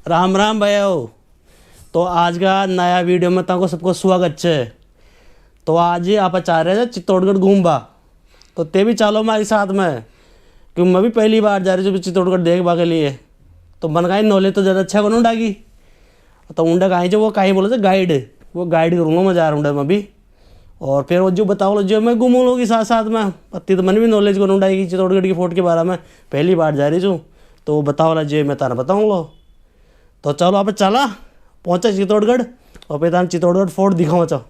राम राम भैया। तो आज का नया वीडियो में तुमको सबको स्वागत है। तो आज ही आप चाह रहे थे चित्तौड़गढ़ घूमबा, तो ते भी चलो हमारे साथ में, क्योंकि मैं भी पहली बार जा रही हूँ चित्तौड़गढ़ देखबा के लिए। तो बन गई नॉलेज तो ज़्यादा अच्छा कौन उड़ागी, तो उंडा कहीं जो वो कहीं बोले थे गाइड, वो गाइड करूँगा मैं जा रहा हूँ मैं भी। और फिर वो जो बताओ जो मैं घूमू लोगी साथ साथ में, पत्ती तो मैंने भी नॉलेज कौन उड़ाएगी चित्तौड़गढ़ की फोर्ट के बारे में, पहली बार जा रही हूँ। तो बताओ जो मैं तारा बताऊँ लो। तो चलो आप चला पहुँचा चित्तौड़गढ़ और फिर तान चित्तौड़गढ़ फोर्ट दिखाओ। चलो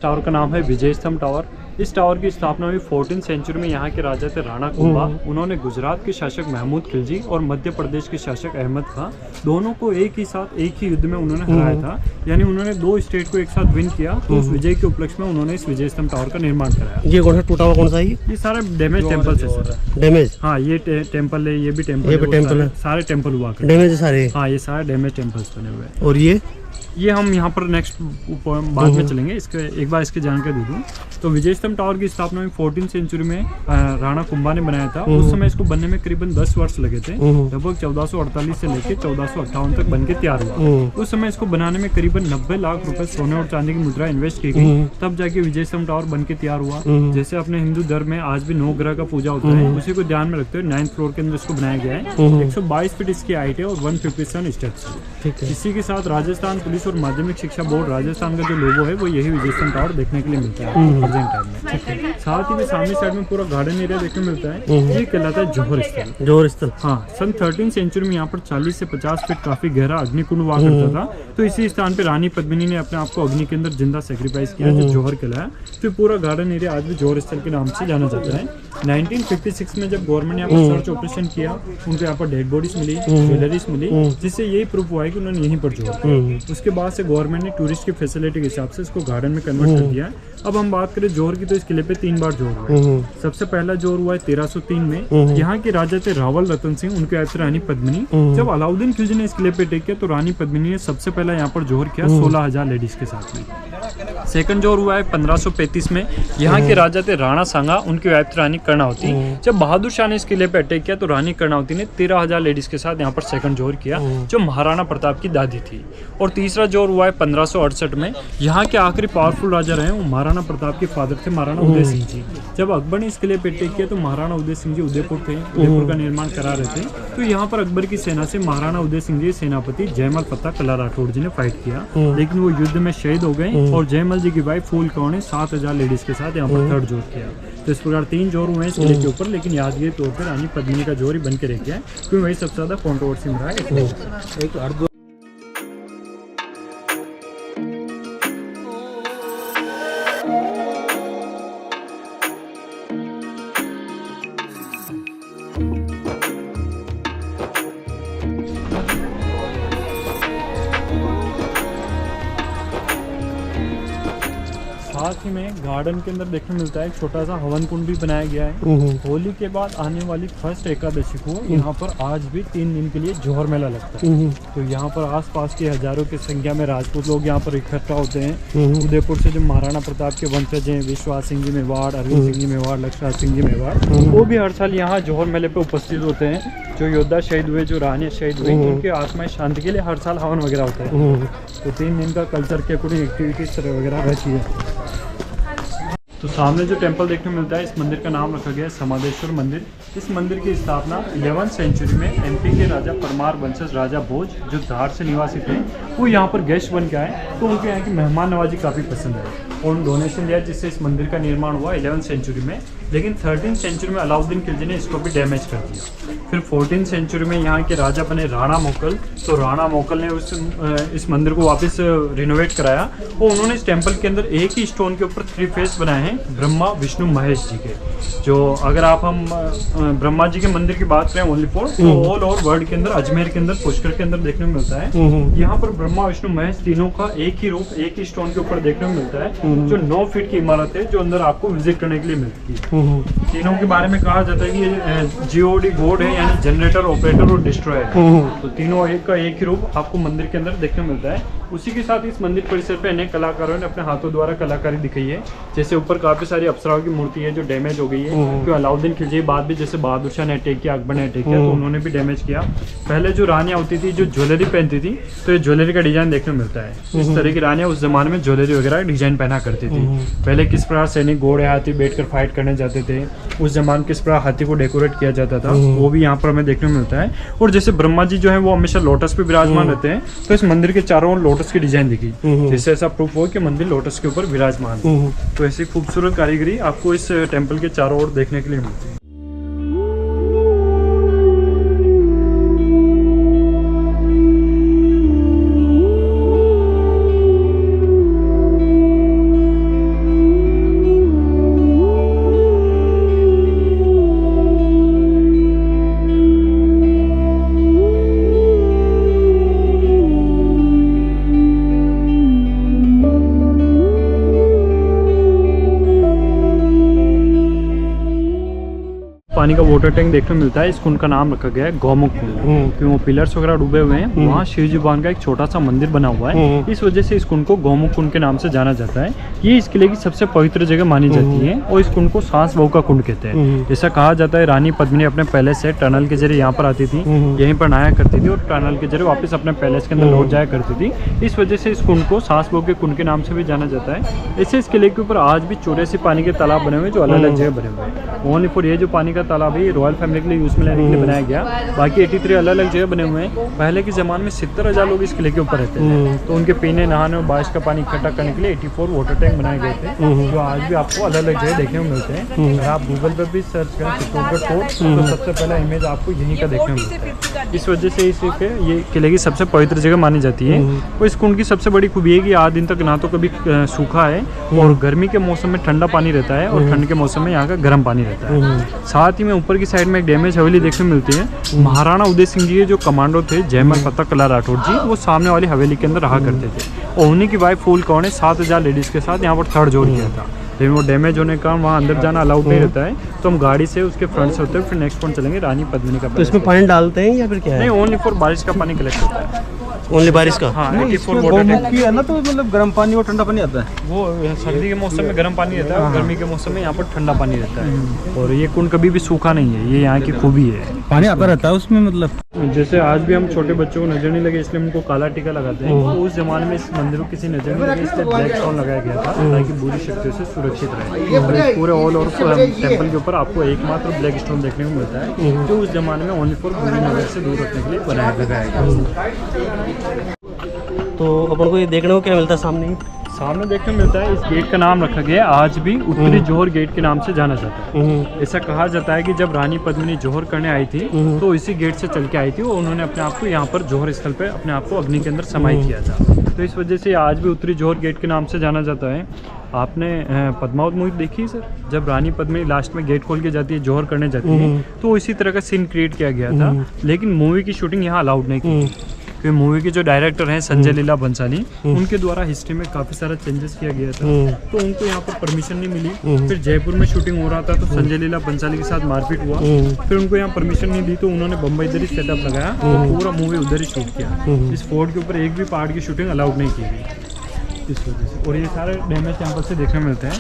टावर का नाम है विजय स्तंभ टावर। इस टावर की स्थापना हुई 14वीं सेंचुरी में। यहाँ के राजा थे राणा कुंभा। उन्होंने गुजरात के शासक महमूद खिलजी और मध्य प्रदेश के शासक अहमद खां दोनों को एक ही साथ एक ही युद्ध में उन्होंने हराया था, यानी उन्होंने दो स्टेट को एक साथ विन किया। तो उस विजय के उपलक्ष्य में उन्होंने इस विजय स्तंभ टावर का निर्माण कराया। ये कौन सा टूटा हुआ कौन सा है? ये सारे डैमेज टेम्पल्स है सर। डैमेज? हाँ, ये टेम्पल है, ये भी टेम्पल है, सारे टेम्पल हुआ करते डैमेज सारे। हाँ, ये सारे डैमेज टेम्पल्स बने हुए हैं। और ये हम यहाँ पर नेक्स्ट बाद में चलेंगे, इसके एक बार इसकी जानकारी दे दूँ। तो विजय स्तंभ टावर की स्थापना में 14वीं सेंचुरी में राणा कुंभा ने बनाया था। उस समय इसको बनने में करीबन 10 वर्ष लगे थे। लगभग 1448 से लेकर 1458 तक बनके तैयार हुआ। उस समय इसको बनाने में करीबन 90 लाख रुपए सोने और चांदी की मुद्रा इन्वेस्ट की गई, तब जाके विजय स्तंभ टावर बनके तैयार हुआ। जैसे अपने हिंदू धर्म में आज भी 9 ग्रह का पूजा होता है, उसी को ध्यान में रखते हुए 9th फ्लोर के अंदर इसको बनाया गया है। 122 फीट इसकी हाइट है और 157 स्टेप्स है। इसी के साथ राजस्थान पुलिस और माध्यमिक शिक्षा बोर्ड राजस्थान का जो लोगो है वो यही विजय स्तंभ टावर देखने के लिए मिलता है प्रेजेंट टाइम में। साथ ही में सामने साइड में पूरा गार्डन एरिया देखने को मिलता है। ये कहलाता है जौहर स्थल। जौहर स्थल, हाँ। सन 13वीं सेंचुरी में यहाँ पर 40 से 50 फीट काफी गहरा अग्निकुंड हुआ करता था। तो इसी स्थान पे रानी पद्मिनी ने अपने आप को अग्नि के अंदर जिंदा सेक्रीफाइस किया, जो जौहर कहलाया। तो पूरा गार्डन एरिया आज भी जौहर स्थल के नाम से जाना जाता है। 1956 में जब गवर्नमेंट ने यहाँ पर सर्च ऑपरेशन किया, उनको यहाँ पर डेड बॉडीज मिली, ज्वेलरीज मिली, जिससे यही प्रूफ हुआ है कि उन्होंने यहीं पर जोड़ किया। उसके बाद से गवर्नमेंट ने टूरिस्ट की फैसिलिटी के हिसाब से इसको गार्डन में कन्वर्ट कर दिया है। अब हम बात करें जोर की, तो इस किले पे 3 बार जोर हुआ है। सबसे पहला जोर हुआ है 1303 में। यहाँ के राजा थे रावल रतन सिंह, उनके आयत रानी पद्मिनी। जब अलाउद्दीन खिलजी ने इस किले पे अटैक किया तो रानी पद्मिनी ने सबसे पहला यहाँ पर जोर किया 16,000 लेडीज के साथ में। सेकंड जोर हुआ है 1535 में। यहाँ के राजा थे राणा सांगा, उनकी आयत रानी कर्णावती। जब बहादुर शाह ने इस किले पे अटैक किया तो रानी कर्णावती ने 13,000 लेडीज के साथ यहाँ पर सेकंड जोर किया, जो महाराणा प्रताप की दादी थी। और तीसरा जोर हुआ है 1568 में। यहाँ के आखिरी पावरफुल राजा रहे वो महाराणा प्रताप के फादर थे महाराणा उदय सिंह जी। जब अकबर ने इस किले पे अटैक किया तो महाराणा उदय सिंह जी उदयपुर थे, उदयपुर का निर्माण करा रहे थे। तो यहाँ पर अकबर की सेना से महाराणा उदय सिंह जी सेनापति जयमल फत्ता कला राठौड़ जी ने फाइट किया, लेकिन वो युद्ध में शहीद हो गए। और जयमल जी की वाइफ फूल कौर ने 7,000 लेडीज के साथ यहाँ पर थर्ड जोर किया। तो इस प्रकार 3 जोर हुए हैं इस किले के ऊपर, लेकिन यादगारी तौर पर रानी पद्मिनी का जोर ही बन के रह गया है, क्योंकि वही सबसे ज्यादा कॉन्ट्रोवर्सी में रहा है। साथ ही में गार्डन के अंदर देखने मिलता है एक छोटा सा हवन कुंड भी बनाया गया है। होली के बाद आने वाली फर्स्ट एकादशी को यहाँ पर आज भी 3 दिन के लिए जौहर मेला लगता है। तो यहाँ पर आसपास के हजारों की संख्या में राजपूत लोग यहाँ पर इकट्ठा होते हैं। उदयपुर से जो महाराणा प्रताप के वंशज हैं, विश्वास सिंह जी मेवाड़, अरविंद सिंह जी मेवाड़, लक्ष्मण सिंह जी मेवाड़, वो भी हर साल यहाँ जौहर मेले पे उपस्थित होते हैं। जो योद्धा शहीद हुए, जो रानी शहीद हुई, उनकी आत्माएं शांति के लिए हर साल हवन वगैरह होता है। तो 3 दिन का कल्चर के अकॉर्डिंग एक्टिविटीज वगैरह रहती है। तो सामने जो टेंपल देखने को मिलता है, इस मंदिर का नाम रखा गया है समादेश्वर मंदिर। इस मंदिर की स्थापना 11वीं सेंचुरी में एमपी के राजा परमार वंशज राजा भोज, जो धार से निवासी थे, वो यहाँ पर गेस्ट बन के आए। तो उनके यहाँ की मेहमान नवाजी काफ़ी पसंद है और उन डोनेशन दिया, जिससे इस मंदिर का निर्माण हुआ 11वीं सेंचुरी में। लेकिन 13वीं सेंचुरी में अलाउद्दीन खिलजी ने इसको भी डैमेज कर दिया। फिर 14वीं सेंचुरी में यहाँ के राजा बने राणा मोकल। तो राणा मोकल ने इस मंदिर को वापस रिनोवेट कराया और उन्होंने इस टेम्पल के अंदर एक ही स्टोन के ऊपर 3 फेस बनाए हैं ब्रह्मा विष्णु महेश जी के। जो अगर आप हम ब्रह्मा जी के मंदिर की बात करें ओनली फॉर, तो ऑल ओवर वर्ल्ड के अंदर अजमेर के अंदर पुष्कर के अंदर देखने को मिलता है। यहाँ पर ब्रह्मा विष्णु महेश तीनों का एक ही रूप एक ही स्टोन के ऊपर देखने को मिलता है, जो 9 फीट की इमारत है, जो अंदर आपको विजिट करने के लिए मिलती है। तीनों के बारे में कहा जाता है कि ये जीओडी गॉड है, यानी जनरेटर, ऑपरेटर और डिस्ट्रॉयर है। तो तीनों एक का एक ही रूप आपको मंदिर के अंदर देखने को मिलता है। उसी के साथ इस मंदिर परिसर पे अनेक कलाकारों ने अपने हाथों द्वारा कलाकारी दिखाई है। जैसे ऊपर काफी सारी अप्सराओं की मूर्ति है जो डैमेज हो गई है, क्योंकि अलाउद्दीन खिलजी बाद भी जैसे बहादुर शाह ने अटैक किया, अकबर ने अटैक किया, तो उन्होंने भी डैमेज किया। पहले जो रानियां होती थी जो ज्वेलरी पहनती थी, तो ये ज्वेलरी का डिजाइन देखने को मिलता है। इस तरह की रानियां उस जमाने में ज्वेलरी वगैरह डिजाइन पहना करती थी। पहले किस प्रकार सैनिक घोड़े हाथी बैठकर फाइट करने जाते थे, उस जमाने किस प्रकार हाथी को डेकोरेट किया जाता था, वो भी यहाँ पर हमें देखने को मिलता है। और जैसे ब्रह्मा जी जो है वो हमेशा लोटस पे विराजमान रहते हैं, तो इस मंदिर के चारों ओर लोटस की डिजाइन दिखी, जिससे ऐसा प्रूफ हो कि मंदिर लोटस के ऊपर विराजमान है। तो ऐसी खूबसूरत कारीगरी आपको इस टेम्पल के चारों ओर देखने के लिए मिलती है। पानी का वाटर टैंक देखने को मिलता है। इस कुंड का नाम रखा गया है गौमुख कुंड, क्योंकि वो पिलर्स वगैरह डूबे हुए हैं। वहाँ शिव जी भगवान का एक छोटा सा मंदिर बना हुआ है, इस वजह से इस कुंड को गौमुख कुंड के नाम से जाना जाता है। ये इस किले की सबसे पवित्र जगह मानी जाती है और इस कुंड को सांस बहू का कुंड कहते हैं। जैसा कहा जाता है रानी पद्मिनी अपने पैलेस से टनल के जरिए यहाँ पर आती थी, यहीं पर नहाया करती थी और टनल के जरिए वापस अपने पैलेस के अंदर लौट जाया करती थी। इस वजह से इस कुंड को सांस बहू के कुंड के नाम से भी जाना जाता है। ऐसे इस किले के ऊपर आज भी 84 पानी के तालाब बने हुए हैं जो अलग अलग जगह बने हुए हैं। ओनली फॉर ये जो पानी का तालाब है रॉयल फैमिली के लिए यूज में लेने के लिए बनाया गया। बाकी 83 अलग अलग जगह बने हुए हैं। पहले के जमाने में 70,000 लोग इस किले के ऊपर रहते थे, तो उनके पीने, नहाने और बारिश का पानी इकट्ठा करने के लिए 84 वाटर टैंक बनाए गए थे, जो आज भी आपको अलग अलग जगह देखने को मिलते हैं। अगर आप गूगल पर भी सर्च करें चित्तौड़गढ़ फोर्ट, तो सबसे पहला इमेज आपको यहीं का देखने को मिलता है। इस वजह से ये किले की सबसे पवित्र जगह मानी जाती है। और इस कुंड की सबसे बड़ी खूबी है कि आज दिन तक ना तो कभी सूखा है, और गर्मी के मौसम में ठंडा पानी रहता है और ठंड के मौसम में यहाँ का गर्म पानी रहता है। साथ ही में ऊपर की साइड में एक डैमेज हवेली देखने को मिलती है। महाराणा उदय सिंह जी जो कमांडो थे, जयमल फतह कला राठौर जी, वो सामने वाली हवेली के अंदर रहा करते थे। और उन्हीं की वाइफ फूल कौर ने 7,000 लेडीज के साथ यहाँ पर थर्ड जोड़ किया था, लेकिन वो डैमेज होने का वहाँ अंदर जाना अलाउड नहीं रहता है, तो हम गाड़ी से उसके फ्रंट से होते हैं, फिर नेक्स्ट पॉइंट चलेंगे रानी पद्मिनी का। तो इसमें पानी डालते हैं या फिर क्या है? नहीं, ओनली फॉर बारिश का पानी कलेक्ट होता है, ओनली बारिश का। हाँ, गौमुख की है ना, तो मतलब गर्म पानी और ठंडा पानी आता है। वो सर्दी के मौसम में गर्म पानी रहता है और गर्मी के मौसम में यहाँ पर ठंडा पानी रहता है। और ये कुंड कभी भी सूखा नहीं है, ये यहाँ की खूबी है। पानी आता रहता है उसमें, मतलब जैसे आज भी हम छोटे बच्चों को नजर नहीं लगे इसलिए उनको काला टीका लगाते हैं, तो उस जमाने में इस मंदिर को किसी नजर नहीं लगे इसलिए ब्लैक स्टोन लगाया गया था, ताकि बुरी शक्तियों से सुरक्षित रहे। और इस पूरे ऑल ओवर टेम्पल के ऊपर आपको एकमात्र ब्लैक स्टोन देखने को मिलता है, जो उस जमाने में ओनली फॉर बुरी नजर से दूर रखने के लिए लगाया गया। तो अपन को ये देखने को क्या मिलता है सामने? सामने देखने को मिलता है, इस गेट का नाम रखा गया है, आज भी उत्तरी जौहर गेट के नाम से जाना जाता है। ऐसा कहा जाता है कि जब रानी पद्मिनी जौहर करने आई थी, तो इसी गेट से चल के आई थी और उन्होंने अपने आप को यहाँ पर जौहर स्थल पे अपने आप को अग्नि के अंदर समाहित किया था। तो इस वजह से आज भी उत्तरी जौहर गेट के नाम से जाना जाता है। आपने पद्मावत मूवी देखी है सर? जब रानी पद्मिनी लास्ट में गेट खोल के जाती है, जौहर करने जाती है, तो इसी तरह का सीन क्रिएट किया गया था, लेकिन मूवी की शूटिंग यहाँ अलाउड नहीं की, क्योंकि मूवी के जो डायरेक्टर हैं संजय लीला बंसाली, उनके द्वारा हिस्ट्री में काफ़ी सारा चेंजेस किया गया था, तो उनको यहाँ पर परमिशन नहीं मिली। फिर जयपुर में शूटिंग हो रहा था, तो संजय लीला बंसाली के साथ मारपीट हुआ, फिर उनको यहाँ परमिशन नहीं दी, तो उन्होंने बम्बई इधर ही सेटअप लगाया, तो पूरा मूवी उधर ही शूट किया। इस फोर्ट के ऊपर एक भी पार्ट की शूटिंग अलाउड नहीं की गई इस वजह से। और ये सारे डैमेज टेम्पल से देखने मिलते हैं।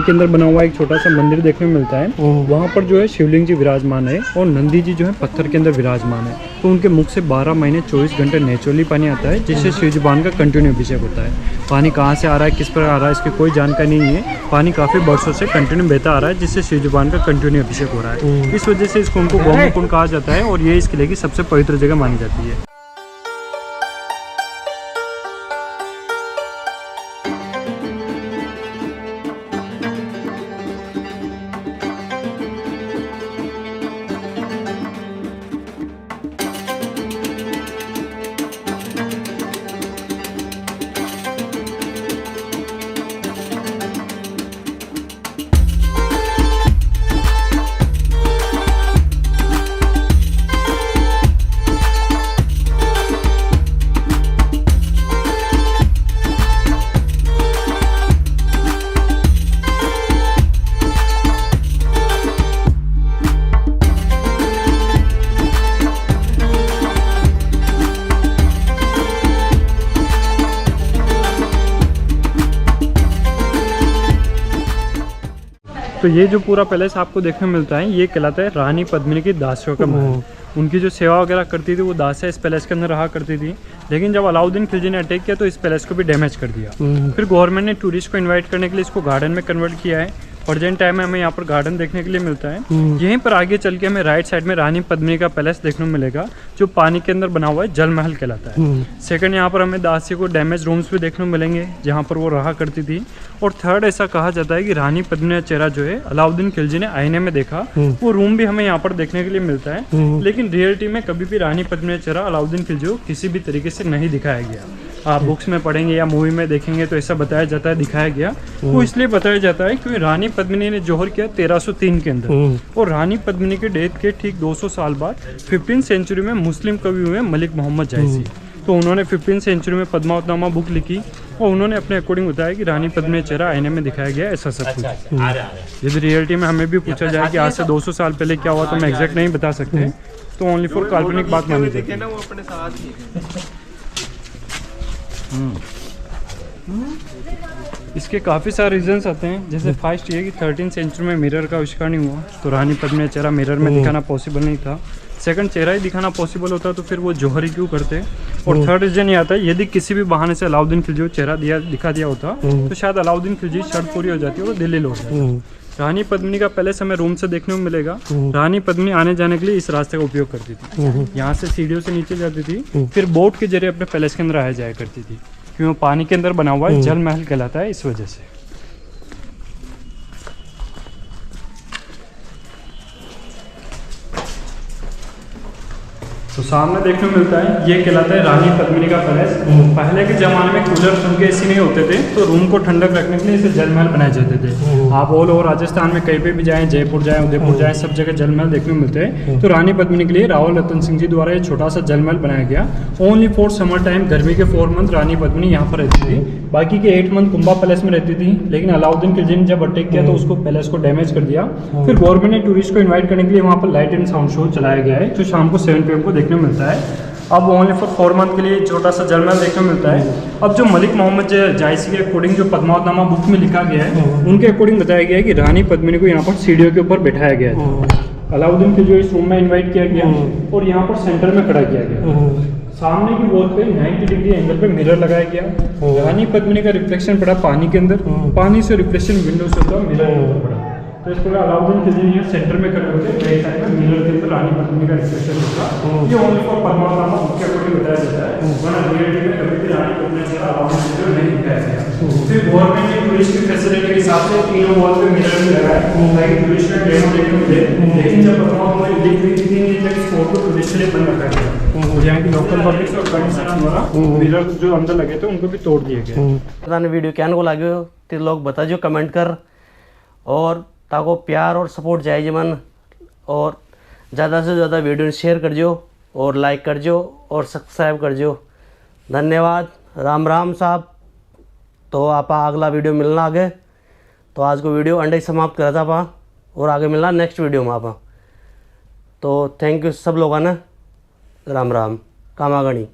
के अंदर बना हुआ एक छोटा सा मंदिर देखने को मिलता है। वहाँ पर जो है शिवलिंग जी विराजमान है और नंदी जी जो है पत्थर के अंदर विराजमान है। तो उनके मुख से 12 महीने 24 घंटे नेचुरली पानी आता है, जिससे शिव जी भगवान का कंटिन्यू अभिषेक होता है। पानी कहाँ से आ रहा है, किस प्रकार आ रहा है, इसकी कोई जानकारी नहीं है। पानी काफ़ी वर्षों से कंटिन्यू बहता आ रहा है, जिससे शिव जी भगवान का कंटिन्यू अभिषेक हो रहा है। इस वजह से इस कुंड को गौमुख कुंड कहा जाता है और ये इस किले की सबसे पवित्र जगह मानी जाती है। तो ये जो पूरा पैलेस आपको देखने में मिलता है, ये कहलाता है रानी पद्मिनी की दासियों का महल। उनकी जो सेवा वगैरह करती थी वो दासियाँ इस पैलेस के अंदर रहा करती थी। लेकिन जब अलाउद्दीन खिलजी ने अटैक किया तो इस पैलेस को भी डैमेज कर दिया। फिर गवर्नमेंट ने टूरिस्ट को इनवाइट करने के लिए इसको गार्डन में कन्वर्ट किया है। प्रेजेंट टाइम में हमें यहाँ पर गार्डन देखने के लिए मिलता है। यहीं पर आगे चल के हमें राइट साइड में रानी पद्मिनी का पैलेस देखने को मिलेगा, जो पानी के अंदर बना हुआ है, जल महल कहलाता है। सेकंड, यहाँ पर हमें दासी को डैमेज रूम्स भी देखने को मिलेंगे, जहाँ पर वो रहा करती थी। और थर्ड, ऐसा कहा जाता है कि रानी पद्मिनी का चेहरा जो है अलाउद्दीन खिलजी ने आईने में देखा, वो रूम भी हमें यहाँ पर देखने के लिए मिलता है। लेकिन रियलिटी में कभी भी रानी पद्मिनी का चेहरा अलाउद्दीन खिलजी को किसी भी तरीके से नहीं दिखाया गया। आप बुक्स में पढ़ेंगे या मूवी में देखेंगे तो ऐसा बताया जाता है, दिखाया गया। वो इसलिए बताया जाता है क्योंकि रानी पद्मिनी ने जौहर किया 1303 के अंदर, और रानी पद्मिनी के डेथ के ठीक 200 साल बाद 15वीं सेंचुरी में मुस्लिम कवि हुए मलिक मोहम्मद जायसी। तो उन्होंने 15वीं सेंचुरी में पद्मावतनामा बुक लिखी और उन्होंने अपने अकॉर्डिंग बताया कि रानी पद्मिनी का चेहरा आईने में दिखाया गया, ऐसा सब कुछ। यदि रियलिटी में हमें भी पूछा जाए कि आज से 200 साल पहले क्या हुआ, तो हम एग्जैक्ट नहीं बता सकते, तो ओनली फॉर काल्पनिक बात मानी जाती है। इसके काफ़ी सारे रीजंस आते हैं। जैसे फर्स्ट ये कि 13वीं सेंचुरी में मिरर का आविष्कार नहीं हुआ, तो रानी पद्मिनी का चेहरा मिरर में दिखाना पॉसिबल नहीं था। सेकंड, चेहरा ही दिखाना पॉसिबल होता तो फिर वो जौहर ही क्यों करते। और थर्ड रीजन ये आता है, यदि किसी भी बहाने से अलाउद्दीन खिलजी को चेहरा दिखा दिया होता तो शायद अलाउद्दीन खिलजी शर्त पूरी हो जाती और दिल्ली लौट जाते। रानी पद्मिनी का पैलेस हमें रूम से देखने को मिलेगा। रानी पद्मिनी आने जाने के लिए इस रास्ते का उपयोग करती थी। यहाँ से सीढ़ियों से नीचे जाती थी, फिर बोट के जरिए अपने पैलेस के अंदर आया जाया करती थी, क्योंकि वो पानी के अंदर बना हुआ है, जल महल कहलाता है, इस वजह से। तो सामने देखने को मिलता है, ये कहलाता है रानी पद्मिनी का पैलेस। पहले के जमाने में कूलर, पंखे ऐसे नहीं होते थे, तो रूम को ठंडक रखने के लिए इसे जल महल बनाए जाते थे। आप ऑल ओवर राजस्थान में कहीं पे भी जाएं, जयपुर जाएं, उदयपुर जाएं, सब जगह जल महल देखने को मिलते हैं। तो रानी पद्मिनी के लिए रावल रतन सिंह जी द्वारा ये छोटा सा जल महल बनाया गया। ओनली फॉर समर टाइम, गर्मी के 4 मंथ रानी पद्मिनी यहाँ पर रहती थी, बाकी के 8 मंथ कुंभा पैलेस में रहती थी। लेकिन अलाउद्दीन खिलजी ने जब अटैक किया तो उसको पैलेस को डैमेज कर दिया। फिर गवर्नमेंट ने टूरिस्ट को इन्वाइट करने के लिए वहाँ पर लाइट एंड साउंड शो चलाया गया है, जो शाम को 7 PM को देखने को मिलता है। अब ओनली फॉर 4 मंथ के लिए छोटा सा जल महल देखने को मिलता है। अब जो मलिक मोहम्मद जायसी के अकॉर्डिंग जो पद्मावतनामा बुक में लिखा गया है, उनके अकॉर्डिंग बताया गया है कि रानी पद्मिनी को यहाँ पर सीढ़ियों के ऊपर बैठाया गया था। अलाउद्दीन खिलजी इस रूम में इन्वाइट किया गया और यहाँ पर सेंटर में खड़ा किया गया। सामने की वॉल पे 90 डिग्री एंगल पे मिरर लगाया गया। रानी पद्मिनी का रिफ्लेक्शन पड़ा पानी के अंदर, पानी से रिफ्लेक्शन विंडो से होता मिरर के ऊपर पड़ा। तो इस प्रकार अलाउद्दीन खिलजी यहाँ सेंटर में खड़े होते, बैक साइड में मिरर के अंदर रानी पद्मिनी का रिफ्लेक्शन होता। ये ओनली फॉर पद्मावतनामा बुक के अकॉर्डिंग बताया जाता है, वरना रियलिटी में कभी भी रानी पद्मिनी से अलाउद्दीन खिलजी नहीं दिखाया गया। फिर गवर्नमेंट ने टूरिस्ट की फैसिलिटी के हिसाब से तीनों वॉल पे मिरर भी लगाए ताकि टूरिस्ट का डेमो देखने को मिले। लेकिन जब पद्मावतनामा लीक हुई 3 दिन तक इस फोर्ट को टूरिस्ट के लिए बंद रखा गया। यहाँ की लोकल पब्लिक और कंसर्न द्वारा मिरर जो अंदर लगे थे उनको भी तोड़ दिए गए। वीडियो क्या लगे तो लोग बताइए कमेंट कर, और ताको प्यार और सपोर्ट चाहिए मन, और ज़्यादा से ज़्यादा वीडियो शेयर कर जो और लाइक कर जो और सब्सक्राइब कर जो। धन्यवाद। राम राम साहब। तो आप अगला वीडियो मिलना आगे। तो आज को वीडियो अंडे समाप्त करा था आप, और आगे मिलना नेक्स्ट वीडियो में आप। तो थैंक यू सब लोगों ने। राम राम। कामागणी।